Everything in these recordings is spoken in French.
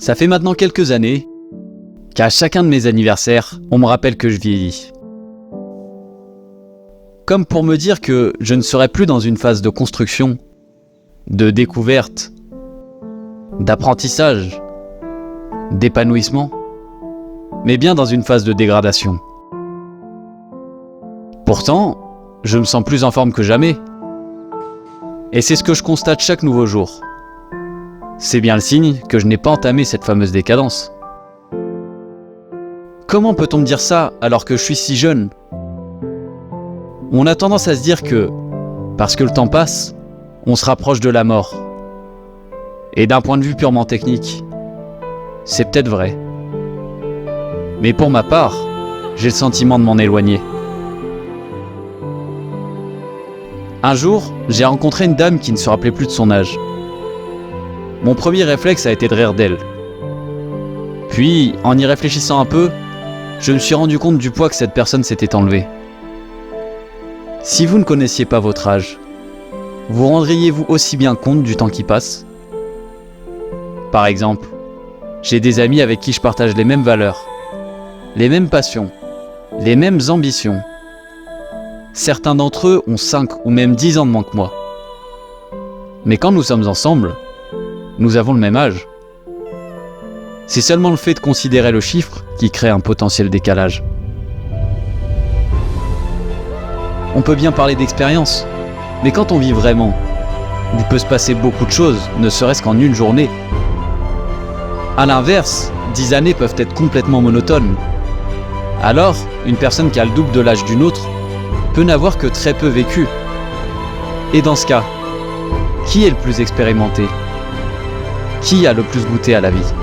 Ça fait maintenant quelques années qu'à chacun de mes anniversaires, on me rappelle que je vieillis. Comme pour me dire que je ne serai plus dans une phase de construction, de découverte, d'apprentissage, d'épanouissement, mais bien dans une phase de dégradation. Pourtant, je me sens plus en forme que jamais. Et c'est ce que je constate chaque nouveau jour. C'est bien le signe que je n'ai pas entamé cette fameuse décadence. Comment peut-on me dire ça alors que je suis si jeune ? On a tendance à se dire que, parce que le temps passe, on se rapproche de la mort. Et d'un point de vue purement technique, c'est peut-être vrai. Mais pour ma part, j'ai le sentiment de m'en éloigner. Un jour, j'ai rencontré une dame qui ne se rappelait plus de son âge. Mon premier réflexe a été de rire d'elle. Puis, en y réfléchissant un peu, je me suis rendu compte du poids que cette personne s'était enlevé. Si vous ne connaissiez pas votre âge, vous rendriez-vous aussi bien compte du temps qui passe ? Par exemple, j'ai des amis avec qui je partage les mêmes valeurs, les mêmes passions, les mêmes ambitions. Certains d'entre eux ont 5 ou même 10 ans de moins que moi. Mais quand nous sommes ensemble, nous avons le même âge. C'est seulement le fait de considérer le chiffre qui crée un potentiel décalage. On peut bien parler d'expérience, mais quand on vit vraiment, il peut se passer beaucoup de choses, ne serait-ce qu'en une journée. A l'inverse, 10 années peuvent être complètement monotones. Alors, une personne qui a le double de l'âge d'une autre peut n'avoir que très peu vécu. Et dans ce cas, qui est le plus expérimenté ? Qui a le plus goûté à la vie ?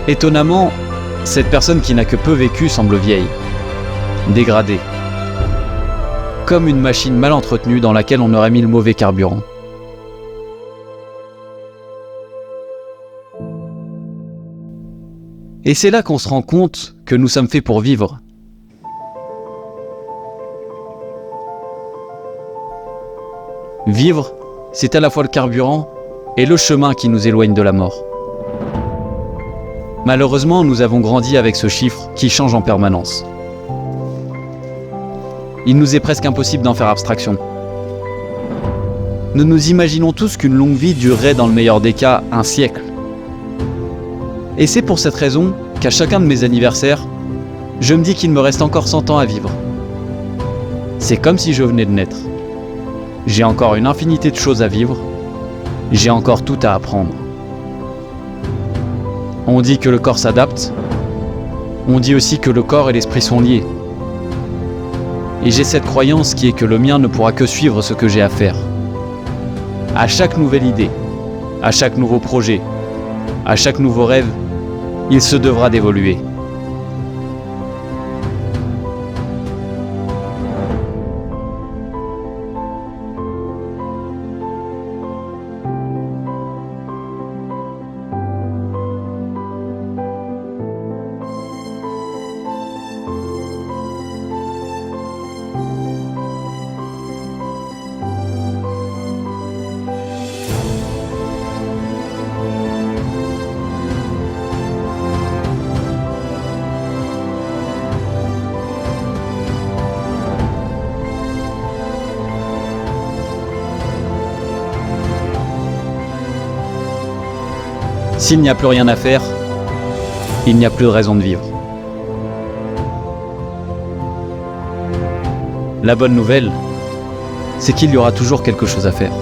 Étonnamment, cette personne qui n'a que peu vécu semble vieille, dégradée, comme une machine mal entretenue dans laquelle on aurait mis le mauvais carburant. Et c'est là qu'on se rend compte que nous sommes faits pour vivre. Vivre, c'est à la fois le carburant et le chemin qui nous éloigne de la mort. Malheureusement, nous avons grandi avec ce chiffre qui change en permanence. Il nous est presque impossible d'en faire abstraction. Nous nous imaginons tous qu'une longue vie durerait dans le meilleur des cas un siècle. Et c'est pour cette raison qu'à chacun de mes anniversaires, je me dis qu'il me reste encore 100 ans à vivre. C'est comme si je venais de naître. J'ai encore une infinité de choses à vivre. J'ai encore tout à apprendre. On dit que le corps s'adapte. On dit aussi que le corps et l'esprit sont liés. Et j'ai cette croyance qui est que le mien ne pourra que suivre ce que j'ai à faire. À chaque nouvelle idée, à chaque nouveau projet, à chaque nouveau rêve, il se devra d'évoluer. S'il n'y a plus rien à faire, il n'y a plus de raison de vivre. La bonne nouvelle, c'est qu'il y aura toujours quelque chose à faire.